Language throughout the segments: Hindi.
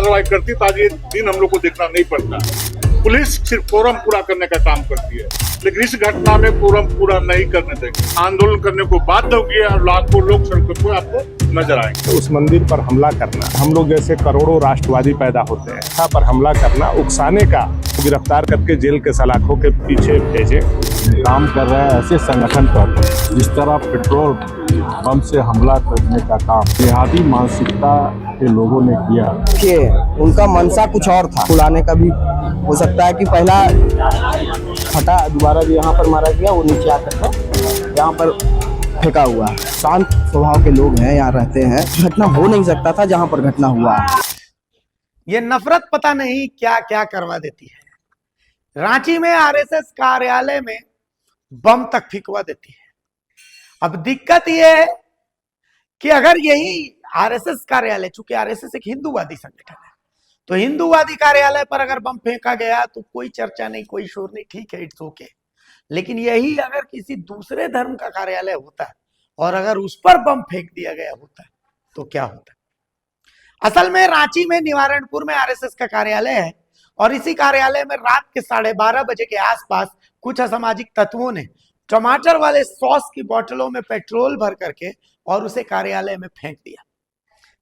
कार्रवाई करती तो आज ये दिन हम लोग को देखना नहीं पड़ता। पुलिस सिर्फ कोरम पूरा करने का काम करती है, लेकिन इस घटना में कोरम पूरा नहीं करने देंगे। आंदोलन करने को बाध्य होगी और लाखों लोग सड़कों पर आपको नजर आएंगे। तो उस मंदिर पर हमला करना, हम लोग जैसे करोड़ों राष्ट्रवादी पैदा होते हैं, वहाँ पर हमला करना, उकसाने का, गिरफ्तार करके जेल के सलाखों के पीछे भेजे। काम कर रहे हैं ऐसे संगठन पर जिस तरह पेट्रोल बम से हमला करने का काम देहाती मानसिकता के लोगों ने किया कि उनका मनसा कुछ और था। उड़ाने का भी हो सकता है कि पहला फटा दोबारा जो यहाँ पर मारा गया वो नीचे आकर यहाँ पर फेंका हुआ है। शांत स्वभाव के लोग हैं, यहाँ रहते हैं। घटना हो नहीं सकता था जहाँ पर घटना हुआ। ये नफरत पता नहीं क्या क्या करवा देती है। रांची में आरएसएस कार्यालय में बम तक फिकवा देती है। अब दिक्कत यह है कि अगर यही आरएसएस कार्यालय, चूंकि आरएसएस एक हिंदूवादी संगठन है, तो हिंदूवादी कार्यालय पर अगर बम फेंका गया तो कोई चर्चा नहीं, कोई शोर नहीं, ठीक है, इट्स ओके। लेकिन यही अगर किसी दूसरे धर्म का कार्यालय होता है और अगर उस पर बम फेंक दिया गया होता है तो क्या होता? असल में रांची में निवारणपुर में आरएसएस का कार्यालय है और इसी कार्यालय में रात के 12:30 बजे के आसपास कुछ असामाजिक तत्वों ने टमाटर वाले सॉस की बोतलों में पेट्रोल भर करके और उसे कार्यालय में फेंक दिया।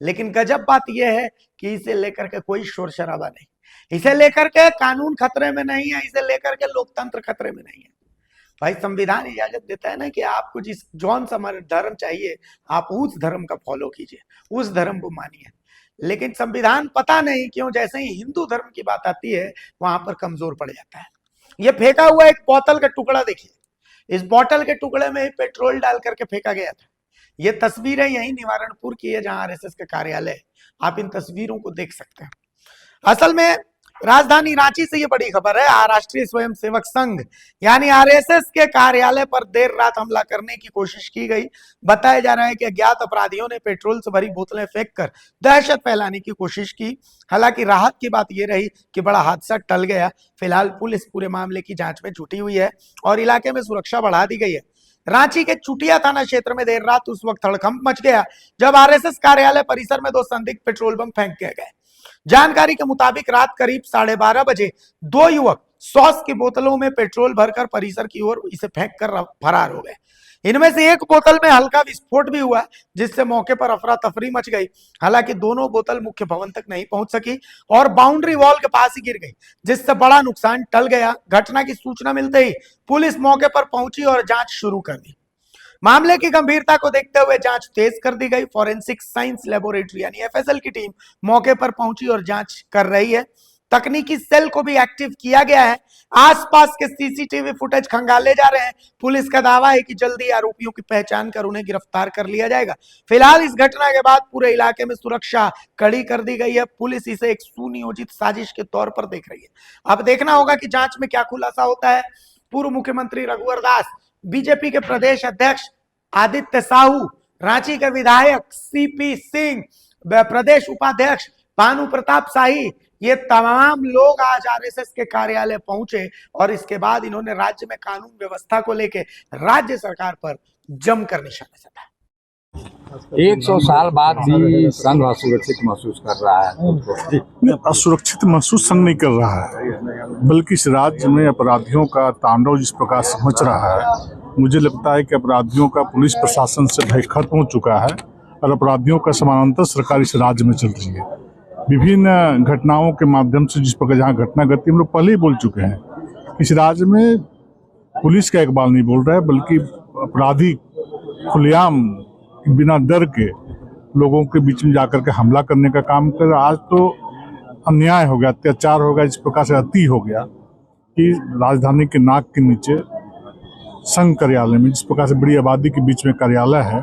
लेकिन गजब बात यह है कि इसे लेकर के कोई शोर शराबा नहीं, इसे लेकर के कानून खतरे में नहीं है, इसे लेकर के लोकतंत्र खतरे में नहीं है। भाई संविधान इजाजत देता है ना कि आपको जिस जौन सा धर्म चाहिए आप उस धर्म का फॉलो कीजिए, उस धर्म को मानिए। लेकिन संविधान पता नहीं क्यों जैसे ही हिंदू धर्म की बात आती है वहां पर कमजोर पड़ जाता है। ये फेंका हुआ एक बोतल का टुकड़ा देखिए, इस बोतल के टुकड़े में ही पेट्रोल डाल करके फेंका गया था। ये तस्वीरें यही निवारणपुर की है जहां आरएसएस का कार्यालय है। आप इन तस्वीरों को देख सकते हैं। असल में राजधानी रांची से ये बड़ी खबर है। राष्ट्रीय स्वयंसेवक संघ यानी आरएसएस के कार्यालय पर देर रात हमला करने की कोशिश की गई। बताया जा रहा है कि अज्ञात अपराधियों ने पेट्रोल से भरी बोतलें फेंककर दहशत फैलाने की कोशिश की। हालांकि राहत की बात यह रही कि बड़ा हादसा टल गया। फिलहाल पुलिस पूरे मामले की जांच में जुटी हुई है और इलाके में सुरक्षा बढ़ा दी गई है। रांची के चुटिया थाना क्षेत्र में देर रात उस वक्त हड़कंप मच गया जब आरएसएस कार्यालय परिसर में 2 संदिग्ध पेट्रोल बम फेंक दिए गए। जानकारी के मुताबिक रात करीब 12:30 बजे 2 युवक सॉस की बोतलों में पेट्रोल भरकर परिसर की ओर इसे फेंक कर फरार हो गए। इनमें से एक बोतल में हल्का विस्फोट भी हुआ जिससे मौके पर अफरा तफरी मच गई। हालांकि दोनों बोतल मुख्य भवन तक नहीं पहुंच सकी और बाउंड्री वॉल के पास ही गिर गई, जिससे बड़ा नुकसान टल गया। घटना की सूचना मिलते ही पुलिस मौके पर पहुंची और जांच शुरू कर दी। मामले की गंभीरता को देखते हुए जांच तेज कर दी गई। फॉरेंसिक साइंस लेबोरेटरी यानी एफएसएल की टीम मौके पर पहुंची और जांच कर रही है। तकनीकी सेल को भी एक्टिव किया गया है। आसपास के सीसीटीवी फुटेज खंगाले जा रहे हैं। पुलिस का दावा है कि जल्दी आरोपियों की पहचान कर उन्हें गिरफ्तार कर लिया जाएगा। फिलहाल इस घटना के बाद पूरे इलाके में सुरक्षा कड़ी कर दी गई है। पुलिस इसे एक सुनियोजित साजिश के तौर पर देख रही है। अब देखना होगा कि जांच में क्या खुलासा होता है। पूर्व मुख्यमंत्री रघुवर दास, बीजेपी के प्रदेश अध्यक्ष आदित्य साहू, रांची के विधायक सीपी सिंह, प्रदेश उपाध्यक्ष भानु प्रताप शाही, ये तमाम लोग आज आरएसएस के कार्यालय पहुंचे और इसके बाद इन्होंने राज्य में कानून व्यवस्था को लेकर राज्य सरकार पर जमकर निशाना साधा। 100 साल बाद भी संघ असुरक्षित महसूस कर रहा है। असुरक्षित महसूस संघ नहीं कर रहा है, बल्कि इस राज्य में अपराधियों का तांडव जिस प्रकार से मच रहा है, मुझे लगता है कि अपराधियों का पुलिस प्रशासन से भय खत्म हो चुका है और अपराधियों का समानांतर सरकार इस राज्य में चल रही है। विभिन्न घटनाओं के माध्यम से जिस प्रकार जहाँ घटना घटती हम लोग पहले ही बोल चुके हैं। इस राज्य में पुलिस का इकबाल नहीं बोल रहा है, बल्कि अपराधी खुलेआम बिना डर के लोगों के बीच में जाकर के हमला करने का काम कर। आज तो अन्याय हो गया, अत्याचार हो गया, इस प्रकार से अति हो गया कि राजधानी के नाक के नीचे संघ कार्यालय में जिस प्रकार से बड़ी आबादी के बीच में कार्यालय है,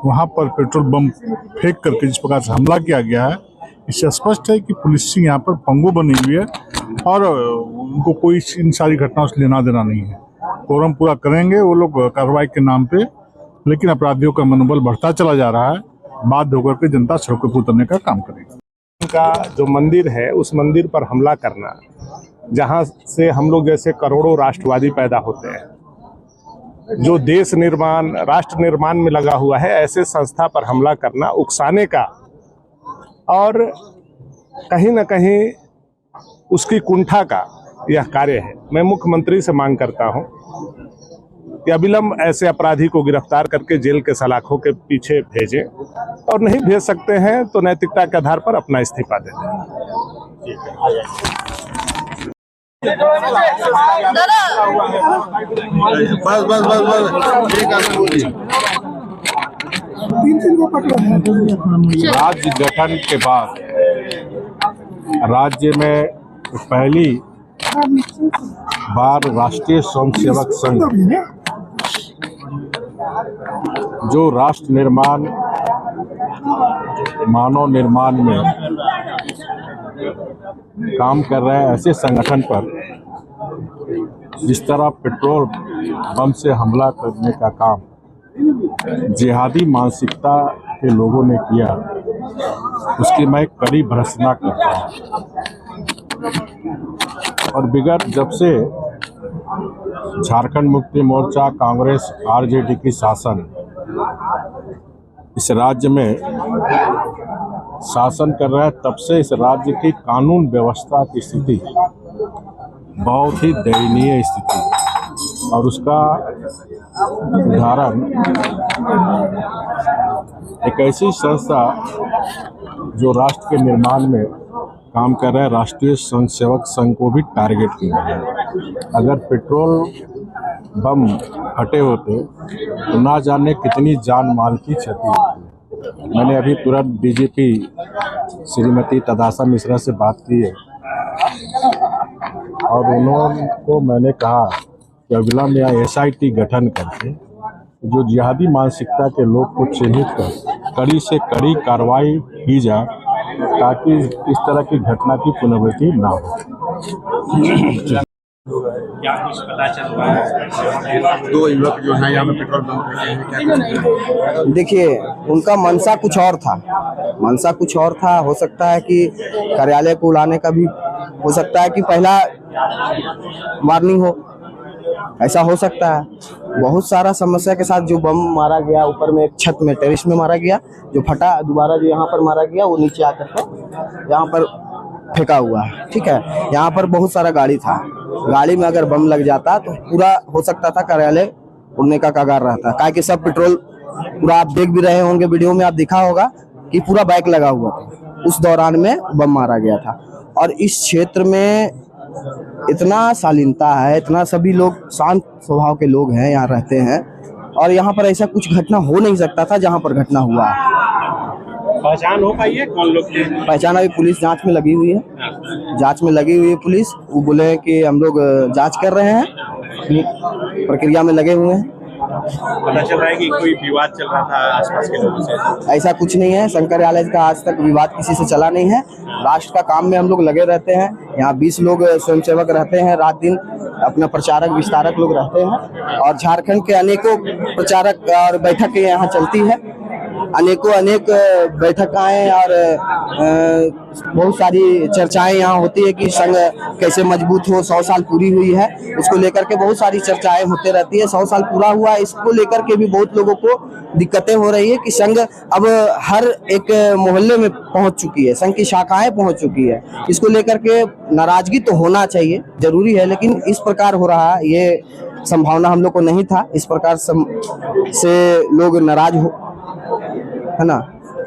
वहाँ पर पेट्रोल बम फेंक करके जिस प्रकार से हमला किया गया है, इससे स्पष्ट है कि पुलिस यहाँ पर पंगु बनी हुई है और उनको कोई इन सारी घटनाओं से लेना देना नहीं है। कोरम पूरा करेंगे वो लोग कार्रवाई के नाम पे, लेकिन अपराधियों का मनोबल बढ़ता चला जा रहा है। बाध्य होकर के जनता सड़कों पर उतरने का काम करेगी। उनका जो मंदिर है उस मंदिर पर हमला करना, जहाँ से हम लोग जैसे करोड़ों राष्ट्रवादी पैदा होते हैं, जो देश निर्माण, राष्ट्र निर्माण में लगा हुआ है, ऐसे संस्था पर हमला करना, उकसाने का और कहीं न कहीं उसकी कुंठा का यह कार्य है। मैं मुख्यमंत्री से मांग करता हूं कि अविलंब ऐसे अपराधी को गिरफ्तार करके जेल के सलाखों के पीछे भेजें, और नहीं भेज सकते हैं तो नैतिकता के आधार पर अपना इस्तीफा दे दें। राज्य गठन के बाद राज्य में पहली बार राष्ट्रीय स्वयंसेवक संघ जो राष्ट्र निर्माण मानव निर्माण में काम कर रहे हैं ऐसे संगठन पर जिस तरह पेट्रोल बम से हमला करने का काम जिहादी मानसिकता के लोगों ने किया, उसकी मैं कड़ी भर्त्सना करता हूँ। और विगत जब से झारखंड मुक्ति मोर्चा, कांग्रेस, आरजेडी की शासन इस राज्य में शासन कर रहा है, तब से इस राज्य की कानून व्यवस्था की स्थिति बहुत ही दयनीय स्थिति है। और उसका उदाहरण एक ऐसी संस्था जो राष्ट्र के निर्माण में काम कर रहा है, राष्ट्रीय स्वयंसेवक संघ को भी टारगेट किया है। अगर पेट्रोल बम फटे होते तो ना जाने कितनी जान माल की क्षति होती। मैंने अभी तुरंत डीजीपी श्रीमती तदासा मिश्रा से बात की है और उनको मैंने कहा कि अविलंब या एसआईटी गठन करके जो जिहादी मानसिकता के लोग को चिन्हित कर कड़ी से कड़ी कार्रवाई की जाए ताकि इस तरह की घटना की पुनरावृत्ति ना हो। क्या कुछ पता चल रहा है? दो युवक जो है यहाँ पे पेट्रोल पंप, देखिए उनका मनसा कुछ और था, मनसा कुछ और था। हो सकता है कि कार्यालय को उड़ाने का भी हो सकता है कि पहला वार्निंग हो, ऐसा हो सकता है। बहुत सारा समस्या के साथ जो बम मारा गया ऊपर में एक छत में टेरिस में मारा गया, जो फटा दोबारा जो यहाँ पर मारा गया वो नीचे आकर के यहाँ पर फेंका हुआ है। ठीक है, यहाँ पर बहुत सारा गाड़ी था, गाड़ी में अगर बम लग जाता तो पूरा हो सकता था कार्यालय उड़ने का कगार रहता। क्या कि सब पेट्रोल पूरा आप देख भी रहे होंगे, वीडियो में आप दिखा होगा कि पूरा बाइक लगा हुआ था, उस दौरान में बम मारा गया था। और इस क्षेत्र में इतना शालीनता है, इतना सभी लोग शांत स्वभाव के लोग हैं, यहाँ रहते हैं और यहाँ पर ऐसा कुछ घटना हो नहीं सकता था जहाँ पर घटना हुआ है। पहचान हो पाई है कौन लोग थे? पहचान अभी पुलिस जांच में लगी हुई है, जांच में लगी हुई है पुलिस। वो बोले कि हम लोग जांच कर रहे हैं, अपनी प्रक्रिया में लगे हुए हैं। पता चल रहा है कि कोई विवाद चल रहा था आसपास के लोगों से? ऐसा कुछ नहीं है, शंकरालय का आज तक विवाद किसी से चला नहीं है। राष्ट्र का काम में हम लोग लगे रहते हैं। यहाँ 20 लोग स्वयंसेवक रहते हैं, रात दिन अपना प्रचारक विस्तारक लोग रहते हैं और झारखंड के अनेकों प्रचारक और बैठकें यहाँ चलती है, अनेक बैठकें और बहुत सारी चर्चाएं यहाँ होती है कि संघ कैसे मजबूत हो। 100 साल पूरी हुई है, उसको लेकर के बहुत सारी चर्चाएं होते रहती है। 100 साल पूरा हुआ, इसको लेकर के भी बहुत लोगों को दिक्कतें हो रही है कि संघ अब हर एक मोहल्ले में पहुंच चुकी है, संघ की शाखाएं पहुंच चुकी है। इसको लेकर के नाराजगी तो होना चाहिए, जरूरी है, लेकिन इस प्रकार हो रहा है ये संभावना हम लोग को नहीं था। इस प्रकार से लोग नाराज हो, है ना।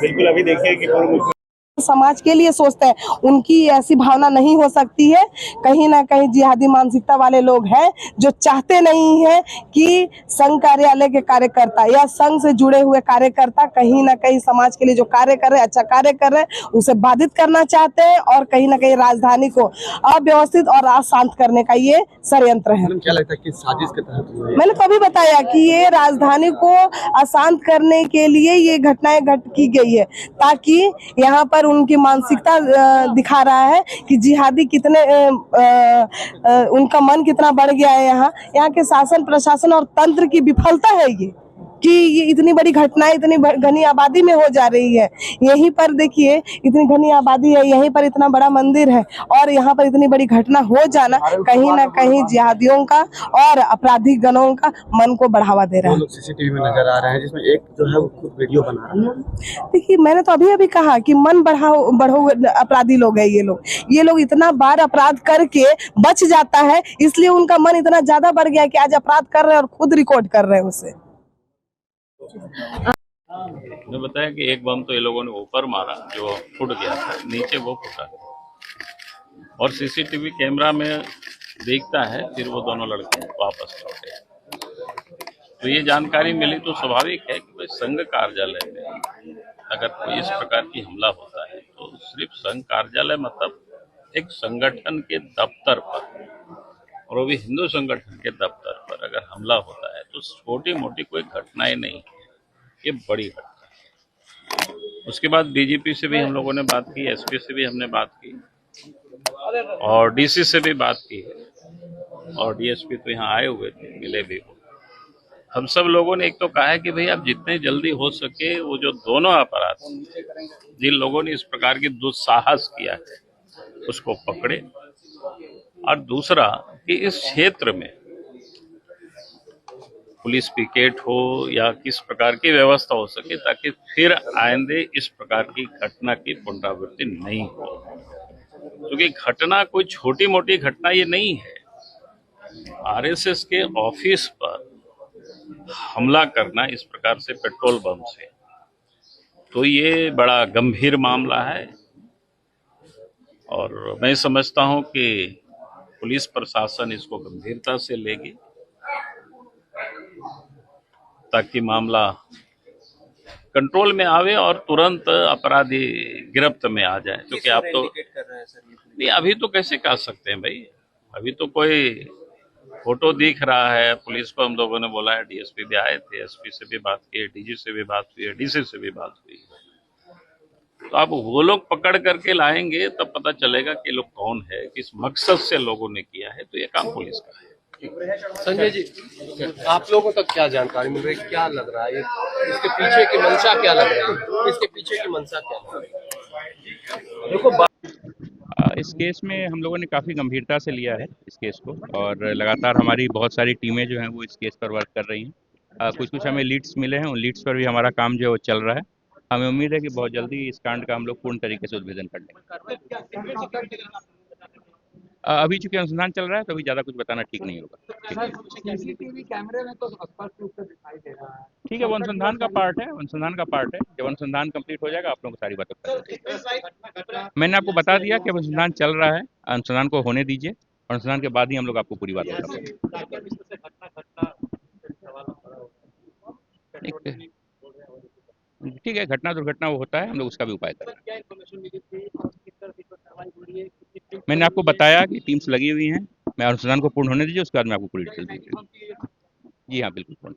बिल्कुल, अभी देखिए कि समाज के लिए सोचते हैं, उनकी ऐसी भावना नहीं हो सकती है। कहीं ना कहीं जिहादी मानसिकता वाले लोग हैं जो चाहते नहीं है कि संघ कार्यालय के कार्यकर्ता या संघ से जुड़े हुए कार्यकर्ता कहीं ना कहीं समाज के लिए जो कार्य कर रहे हैं, अच्छा कार्य कर रहे हैं, उसे बाधित करना चाहते हैं और कहीं ना कहीं राजधानी को अव्यवस्थित और अशांत करने का ये षड्यंत्र है। क्या लगता है कि साजिश के तहत? मैंने तभी बताया कि ये राजधानी को अशांत करने के लिए ये घटनाएं की गई है, ताकि यहाँ पर उनकी मानसिकता दिखा रहा है कि जिहादी कितने उनका मन कितना बढ़ गया है। यहाँ के शासन प्रशासन और तंत्र की विफलता है ये। कि ये इतनी बड़ी घटनाएं इतनी घनी आबादी में हो जा रही है। यहीं पर देखिए इतनी घनी आबादी है, यहीं पर इतना बड़ा मंदिर है और यहाँ पर इतनी बड़ी घटना हो जाना कहीं ना कहीं जिहादियों का और आपराधिक गणों का मन को बढ़ावा दे रहा है। लोग सीसीटीवी में नजर आ रहे हैं, जिसमें एक जो है वो खुद वीडियो बना रहा है। देखिए मैंने तो अभी कहा कि मन बढ़ो अपराधी लोग है ये लोग इतना बार अपराध करके बच जाता है, इसलिए उनका मन इतना ज्यादा बढ़ गया है कि आज अपराध कर रहे हैं और खुद रिकॉर्ड कर रहे हैं उसे। ने बताया कि एक बम तो ये लोगों ने ऊपर मारा जो फूट गया था, नीचे वो फूटा और सीसीटीवी कैमरा में दिखता है फिर वो दोनों लड़के वापस लौटे। तो ये जानकारी मिली तो स्वाभाविक है कि भाई संघ कार्यालय में अगर कोई इस प्रकार की हमला होता है तो सिर्फ संघ कार्यालय मतलब एक संगठन के दफ्तर पर, और वो भी हिंदू संगठन के दफ्तर पर अगर हमला होता है तो छोटी मोटी कोई घटनाएं नहीं है, ये बड़ी घटना है। उसके बाद डीजीपी से भी हम लोगों ने बात की, एसपी से भी हमने बात की और डीसी से भी बात की है और डीएसपी तो यहाँ आए हुए थे, मिले भी हो। हम सब लोगों ने एक तो कहा है कि भाई आप जितने जल्दी हो सके वो जो दोनों अपराध जिन लोगों ने इस प्रकार की दुस्साहस किया है उसको पकड़े, और दूसरा कि इस क्षेत्र में पुलिस पिकेट हो या किस प्रकार की व्यवस्था हो सके ताकि फिर आइंदे इस प्रकार की घटना की पुनरावृत्ति नहीं हो, क्योंकि घटना कोई छोटी मोटी घटना ये नहीं है। आरएसएस के ऑफिस पर हमला करना इस प्रकार से पेट्रोल बम से, तो ये बड़ा गंभीर मामला है और मैं समझता हूं कि पुलिस प्रशासन इसको गंभीरता से लेगी ताकि मामला कंट्रोल में आवे और तुरंत अपराधी गिरफ्त में आ जाए। क्योंकि आप तो नहीं अभी तो कैसे कह सकते हैं भाई, अभी तो कोई फोटो दिख रहा है। पुलिस को हम लोगों ने बोला है, डीएसपी भी आए थे, एसपी से भी बात की है, डीजी से भी बात हुई है, डीसी से भी बात हुई है। तो आप वो लोग पकड़ करके लाएंगे तब पता चलेगा कि लोग कौन है, किस मकसद से लोगों ने किया है। तो ये काम पुलिस का है। संजय जी, आप लोगों तक क्या जानकारी मिल रही है, क्या लग रहा है, इसके पीछे की मंशा क्या लग रही है, इसके पीछे की मंशा क्या लग रही है? देखो इस केस में हम लोगों ने काफ़ी गंभीरता से लिया है इस केस को, और लगातार हमारी बहुत सारी टीमें जो हैं वो इस केस पर वर्क कर रही हैं। कुछ हमें लीड्स मिले हैं, उन लीड्स पर भी हमारा काम जो है वो चल रहा है। हमें उम्मीद है कि बहुत जल्दी इस कांड का हम लोग पूर्ण तरीके से उद्भेदन कर लेंगे। अभी चूंकि अनुसंधान चल रहा है तो अभी ज़्यादा कुछ बताना ठीक नहीं होगा। सीसीटीवी कैमरे में तो स्पष्ट रूप से दिखाई दे रहा है। ठीक है, वो अनुसंधान का पार्ट है, अनुसंधान का पार्ट है। जब अनुसंधान कंप्लीट हो जाएगा आप लोगों को सारी बातें बता देंगे। मैंने आपको बता दिया कि अब अनुसंधान चल रहा है, अनुसंधान को होने दीजिए, अनुसंधान के बाद ही हम लोग आपको पूरी बात बताएंगे। ठीक है, घटना दुर्घटना वो होता है, हम लोग उसका भी उपाय करेंगे। मैंने आपको बताया कि टीम्स लगी हुई हैं, मैं अनुसंधान को पूर्ण होने दीजिए, उसके बाद मैं आपको पूरी डिटेल दूंगा। जी हाँ, बिल्कुल।